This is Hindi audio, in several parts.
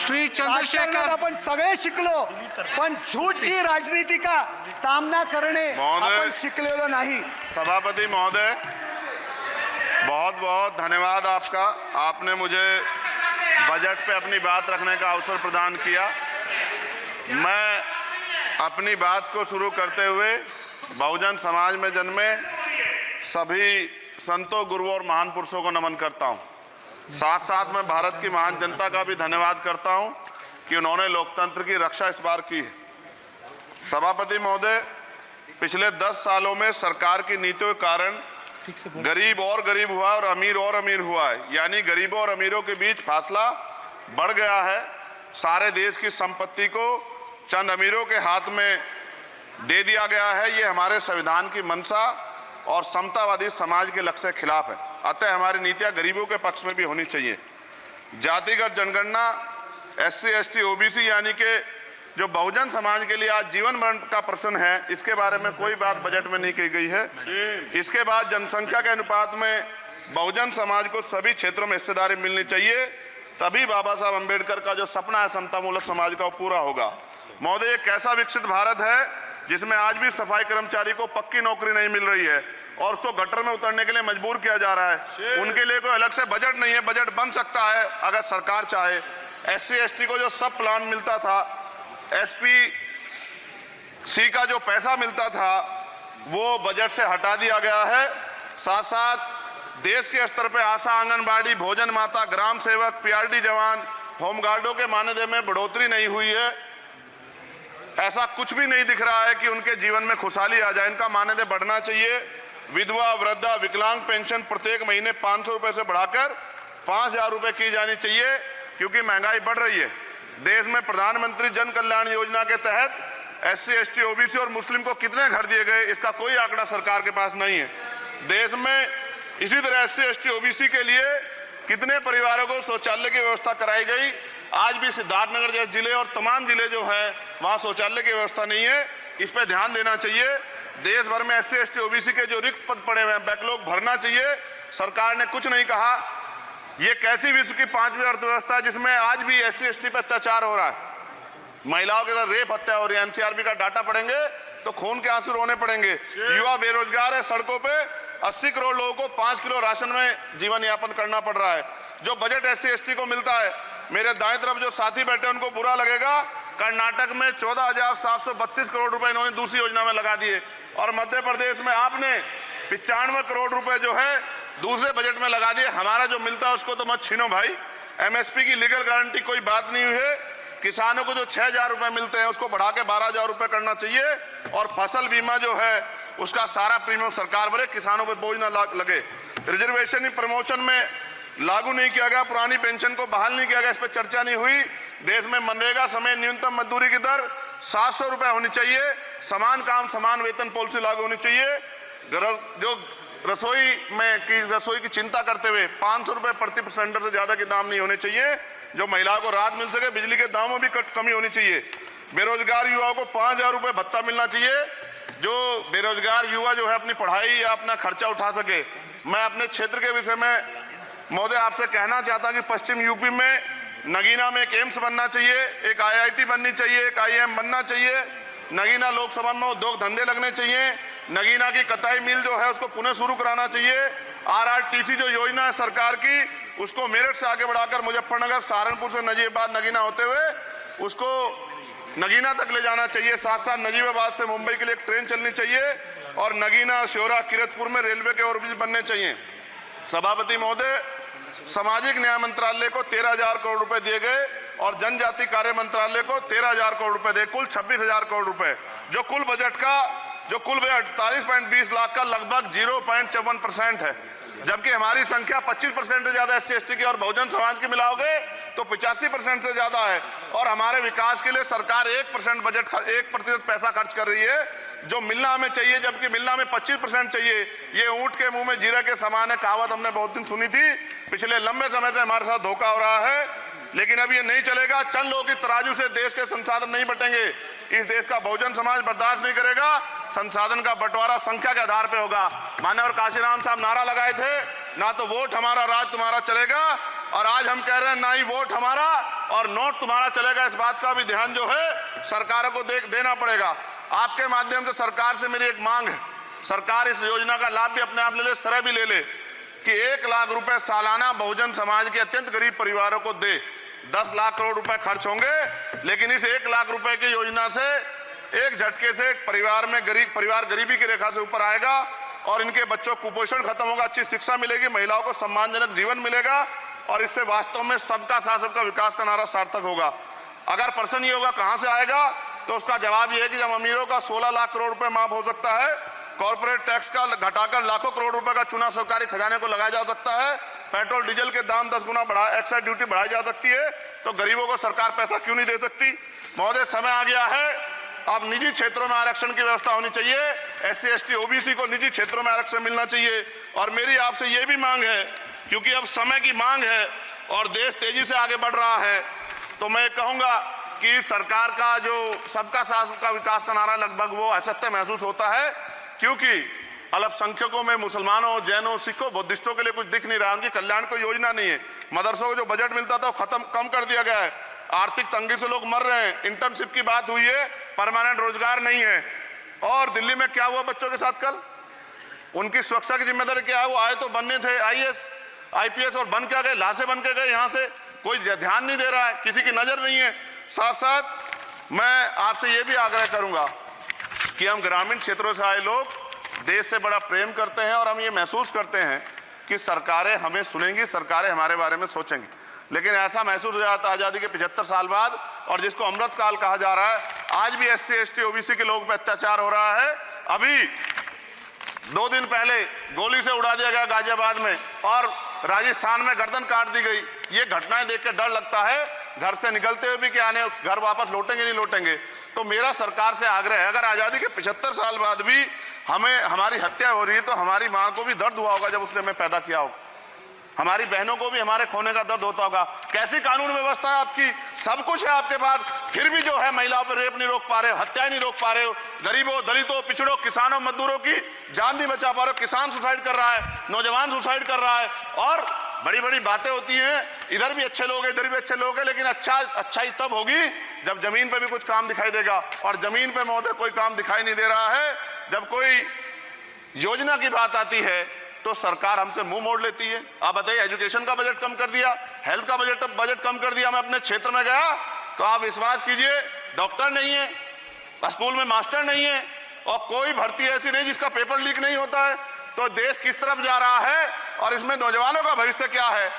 श्री चंद्रशेखर आपण सगळे शिकलो, पण झूठ की राजनीति का सामना करने आपण शिकलेलो नहीं। सभापति महोदय, बहुत बहुत धन्यवाद आपका। आपने मुझे बजट पे अपनी बात रखने का अवसर प्रदान किया। मैं अपनी बात को शुरू करते हुए बहुजन समाज में जन्मे सभी संतों, गुरुओं और महान पुरुषों को नमन करता हूं। साथ साथ मैं भारत की महान जनता का भी धन्यवाद करता हूं कि उन्होंने लोकतंत्र की रक्षा इस बार की है। सभापति महोदय, पिछले 10 सालों में सरकार की नीतियों के कारण गरीब और गरीब हुआ और अमीर हुआ है, यानी गरीबों और अमीरों के बीच फासला बढ़ गया है। सारे देश की संपत्ति को चंद अमीरों के हाथ में दे दिया गया है। ये हमारे संविधान की मंशा और समतावादी समाज के लक्ष्य के खिलाफ है। अतः हमारी नीतियां गरीबों के पक्ष में भी होनी चाहिए। जातिगत जनगणना, SC, ST, OBC यानी कि जो बहुजन समाज के लिए आज जीवन मरण का प्रश्न है, इसके बारे में कोई बात बजट में नहीं की गई है। इसके बाद जनसंख्या के अनुपात में बहुजन समाज को सभी क्षेत्रों में हिस्सेदारी मिलनी चाहिए, तभी बाबा साहब अम्बेडकर का जो सपना है समतामूलक समाज का, वो पूरा होगा। महोदय, एक ऐसा विकसित भारत है जिसमें आज भी सफाई कर्मचारी को पक्की नौकरी नहीं मिल रही है और उसको गटर में उतरने के लिए मजबूर किया जा रहा है। उनके लिए कोई अलग से बजट नहीं है। बजट बन सकता है अगर सरकार चाहे। SC, ST को जो सब प्लान मिलता था, SPC का जो पैसा मिलता था, वो बजट से हटा दिया गया है। साथ साथ देश के स्तर पर आशा, आंगनबाड़ी, भोजन माता, ग्राम सेवक, PRD जवान, होमगार्डों के मानदेय में बढ़ोतरी नहीं हुई है। ऐसा कुछ भी नहीं दिख रहा है कि उनके जीवन में खुशहाली आ जाए। इनका मानदेय बढ़ना चाहिए। विधवा, वृद्धा, विकलांग पेंशन प्रत्येक महीने 500 रुपए से बढ़ाकर 5000 रुपए की जानी चाहिए, क्योंकि महंगाई बढ़ रही है। देश में प्रधानमंत्री जन कल्याण योजना के तहत SC, ST, OBC और मुस्लिम को कितने घर दिए गए, इसका कोई आंकड़ा सरकार के पास नहीं है। देश में इसी तरह SC, ST, OBC के लिए कितने परिवारों को शौचालय की व्यवस्था कराई गई। आज भी सिद्धार्थनगर जैसे जिले और तमाम जिले जो हैं, वहां शौचालय की व्यवस्था नहीं है। इस पर ध्यान देना चाहिए। देश भर में SC, ST, OBC के जो रिक्त पद पड़े हुए हैं, बैकलॉग भरना चाहिए। सरकार ने कुछ नहीं कहा। ये कैसी विश्व की 5वीं अर्थव्यवस्था है जिसमें आज भी SC, ST पर अत्याचार हो रहा है, महिलाओं के साथ रेप हत्या हो रही है। NCRB का डाटा पढ़ेंगे तो खून के आंसू रोने पड़ेंगे। युवा बेरोजगार है, सड़कों पे 80 करोड़ लोगों को 5 किलो राशन में जीवन यापन करना पड़ रहा है। जो बजट SC, ST को मिलता है, मेरे दाएं तरफ जो साथी बैठे उनको बुरा लगेगा, कर्नाटक में 14,732 करोड़ रुपए इन्होंने दूसरी योजना में लगा दिए और मध्य प्रदेश में आपने 95 करोड़ रुपए जो है दूसरे बजट में लगा दिए। हमारा जो मिलता है उसको तो मत छीनो भाई। MSP की लीगल गारंटी कोई बात नहीं हुई है। किसानों को जो 6,000 रुपए मिलते हैं उसको बढ़ा के 12,000 रुपए करना चाहिए और फसल बीमा जो है उसका सारा प्रीमियम सरकार भरे, किसानों पर बोझ ना लगे। रिजर्वेशन प्रमोशन में लागू नहीं किया गया, पुरानी पेंशन को बहाल नहीं किया गया, इस पर चर्चा नहीं हुई। देश में मनरेगा समय न्यूनतम मजदूरी की दर 700 रुपए होनी चाहिए। समान काम समान वेतन पॉलिसी लागू होनी चाहिए। जो रसोई की चिंता करते हुए 500 रुपए प्रति सिलेंडर से ज्यादा के दाम नहीं होने चाहिए, जो महिलाओं को राहत मिल सके। बिजली के दामों में भी कमी होनी चाहिए। बेरोजगार युवाओं को 5,000 रुपए भत्ता मिलना चाहिए, जो बेरोजगार युवा जो है अपनी पढ़ाई या अपना खर्चा उठा सके। मैं अपने क्षेत्र के विषय में महोदय आपसे कहना चाहता हूं कि पश्चिम यूपी में नगीना में एक एम्स बनना चाहिए, एक IIT बननी चाहिए, एक IIM बनना चाहिए। नगीना लोकसभा में उद्योग धंधे लगने चाहिए। नगीना की कताई मिल जो है उसको पुनः शुरू कराना चाहिए। RRTC जो योजना है सरकार की, उसको मेरठ से आगे बढ़ाकर मुजफ्फरनगर, सहारनपुर से नजीबाबाद नगीना होते हुए उसको नगीना तक ले जाना चाहिए। साथ साथ नजीबाबाद से मुंबई के लिए एक ट्रेन चलनी चाहिए और नगीना, श्योरा, किरतपुर में रेलवे के ओवरब्रिज बनने चाहिए। सभापति महोदय, सामाजिक न्याय मंत्रालय को 13,000 करोड़ रुपए दिए गए और जनजाति कार्य मंत्रालय को 13,000 करोड़ रुपए दिए, कुल 26,000 करोड़ रुपए। जो कुल बजट 48.20 लाख का लगभग 0.54% है, जबकि हमारी संख्या 25% से ज्यादा SC, ST की और बहुजन समाज की मिलाओगे तो 85% से ज्यादा है। और हमारे विकास के लिए सरकार 1% बजट 1% पैसा खर्च कर रही है, जो मिलना हमें चाहिए, जबकि मिलना हमें 25% चाहिए। ये ऊंट के मुंह में जीरा के समान है, कहावत हमने बहुत दिन सुनी थी। पिछले लंबे समय से हमारे साथ धोखा हो रहा है, लेकिन अब ये नहीं चलेगा। चंद लोगों की तराजू से देश के संसाधन नहीं बटेंगे। इस देश का बहुजन समाज बर्दाश्त नहीं करेगा। संसाधन का बंटवारा संख्या के आधार पे होगा। माननीय काशीराम साहब नारा लगाए थे, ना तो वोट हमारा राज तुम्हारा चलेगा, और आज हम कह रहे हैं ना ही वोट हमारा और नोट तुम्हारा चलेगा, इस बात का भी ध्यान जो है सरकारों को देना पड़ेगा। आपके माध्यम से सरकार से मेरी एक मांग है, सरकार इस योजना का लाभ भी अपने आप ले ले, श्रेय भी ले ले कि 1 लाख रुपए सालाना बहुजन समाज के अत्यंत गरीब परिवारों को दे। 10 लाख करोड़ रुपए खर्च होंगे, लेकिन इस 1 लाख रुपए की योजना से एक झटके से परिवार गरीबी की रेखा से ऊपर आएगा और इनके बच्चों को कुपोषण खत्म होगा, अच्छी शिक्षा मिलेगी, महिलाओं को सम्मानजनक जीवन मिलेगा और इससे वास्तव में सबका साथ सबका विकास का नारा सार्थक होगा। अगर प्रश्न ये होगा कहां से आएगा, तो उसका जवाब ये है कि जब अमीरों का 16 लाख करोड़ रुपए माफ हो सकता है, कॉर्पोरेट टैक्स का घटाकर लाखों करोड़ रुपए का चूना सरकारी खजाने को लगाया जा सकता है, पेट्रोल डीजल के दाम 10 गुना एक्साइज ड्यूटी बढ़ाई जा सकती है, तो गरीबों को सरकार पैसा क्यों नहीं दे सकती। महोदय, समय आ गया है, अब निजी क्षेत्रों में आरक्षण की व्यवस्था होनी चाहिए, SC ST OBC को निजी क्षेत्रों में आरक्षण मिलना चाहिए। और मेरी आपसे ये भी मांग है, क्योंकि अब समय की मांग है और देश तेजी से आगे बढ़ रहा है, तो मैं कहूंगा कि सरकार का जो सबका साथ सबका विकास का नारा लगभग वो असत्य महसूस होता है, क्योंकि अल्पसंख्यकों में मुसलमानों, जैनों, सिखों, बुद्धिस्टों के लिए कुछ दिख नहीं रहा, उनकी कल्याण कोई योजना नहीं है। मदरसों को जो बजट मिलता था वो कम कर दिया गया है, आर्थिक तंगी से लोग मर रहे हैं, इंटर्नशिप की बात हुई है, परमानेंट रोजगार नहीं है। और दिल्ली में क्या हुआ बच्चों के साथ कल, उनकी सुरक्षा की जिम्मेदारी क्या है, वो आए तो बनने थे IAS IPS और बन क्या गए, लाशें बन के गए, यहाँ से कोई ध्यान नहीं दे रहा है, किसी की नजर नहीं है। साथ साथ मैं आपसे ये भी आग्रह करूंगा कि हम ग्रामीण क्षेत्रों से आए लोग देश से बड़ा प्रेम करते हैं और हम ये महसूस करते हैं कि सरकारें हमें सुनेंगी, सरकारें हमारे बारे में सोचेंगी, लेकिन ऐसा महसूस हो जाता है आज़ादी के 75 साल बाद, और जिसको अमृत काल कहा जा रहा है, आज भी SC ST OBC के लोगों पर अत्याचार हो रहा है। अभी 2 दिन पहले गोली से उड़ा दिया गया गाजियाबाद में और राजस्थान में गर्दन काट दी गई। ये घटनाएं देख के डर लगता है, घर से निकलते हुए भी कि आने घर वापस लौटेंगे नहीं लौटेंगे। तो मेरा सरकार से आग्रह है, अगर आज़ादी के 75 साल बाद भी हमारी हत्या हो रही है, तो हमारी मां को भी दर्द हुआ होगा जब उसने हमें पैदा किया होगा, हमारी बहनों को भी हमारे खोने का दर्द होता होगा। कैसी कानून व्यवस्था है आपकी, सब कुछ है आपके पास, फिर भी जो है महिलाओं पर रेप नहीं रोक पा रहे हो, हत्याएं नहीं रोक पा रहे हो, गरीबों, दलितों, पिछड़ों, किसानों, मजदूरों की जान नहीं बचा पा रहे हो। किसान सुसाइड कर रहा है, नौजवान सुसाइड कर रहा है, और बड़ी बड़ी बातें होती हैं, इधर भी अच्छे लोग हैं, इधर भी अच्छे लोग हैं, लेकिन अच्छाई तब होगी जब जमीन पे भी कुछ काम दिखाई देगा। और जमीन पे महोदय कोई काम दिखाई नहीं दे रहा है। जब कोई योजना की बात आती है तो सरकार हमसे मुंह मोड़ लेती है। आप बताइए, एजुकेशन का बजट कम कर दिया, हेल्थ का बजट कम कर दिया। मैं अपने क्षेत्र में गया तो आप विश्वास कीजिए, डॉक्टर नहीं है, स्कूल में मास्टर नहीं है, और कोई भर्ती ऐसी नहीं जिसका पेपर लीक नहीं होता है। तो देश किस तरफ जा रहा है और इसमें नौजवानों का भविष्य क्या है,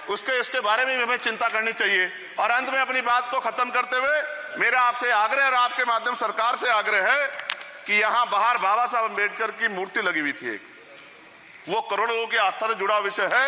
इसके बारे में हमें चिंता करनी चाहिए। और अंत में अपनी बात को खत्म करते हुए मेरा आपसे आग्रह और आपके माध्यम सरकार से आग्रह है कि यहाँ बाहर बाबा साहब अम्बेडकर की मूर्ति लगी हुई थी, वो करोड़ों लोगों की आस्था से जुड़ा विषय है,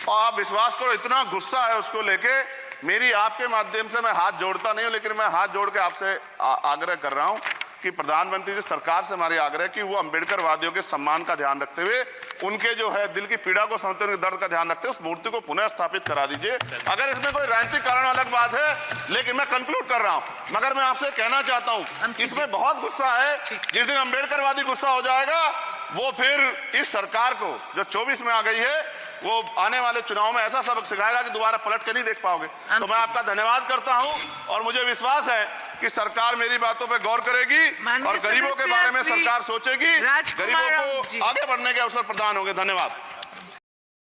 और आप विश्वास करो इतना गुस्सा है उसको लेके। मेरी आपके माध्यम से मैं हाथ जोड़ता नहीं हूं, लेकिन मैं हाथ जोड़ के आपसे आग्रह कर रहा हूं कि प्रधानमंत्री जी, सरकार से हमारी आग्रह कि वो अम्बेडकर वादियों के सम्मान का ध्यान रखते हुए, उनके जो है दिल की पीड़ा को समझते हुए, दर्द का ध्यान रखते हुए उस मूर्ति को पुनः स्थापित करा दीजिए। अगर इसमें कोई राजनीतिक कारण अलग बात है, लेकिन मैं कंक्लूड कर रहा हूं। मगर मैं आपसे कहना चाहता हूं, इसमें बहुत गुस्सा है। जिस दिन अम्बेडकरवादी गुस्सा हो जाएगा, वो फिर इस सरकार को जो 24 में आ गई है, वो आने वाले चुनाव में ऐसा सबक सिखाएगा कि दोबारा पलट के नहीं देख पाओगे। तो मैं आपका धन्यवाद करता हूं और मुझे विश्वास है कि सरकार मेरी बातों पे गौर करेगी और गरीबों के बारे में सरकार सोचेगी, गरीबों को आगे बढ़ने के अवसर प्रदान होंगे। धन्यवाद।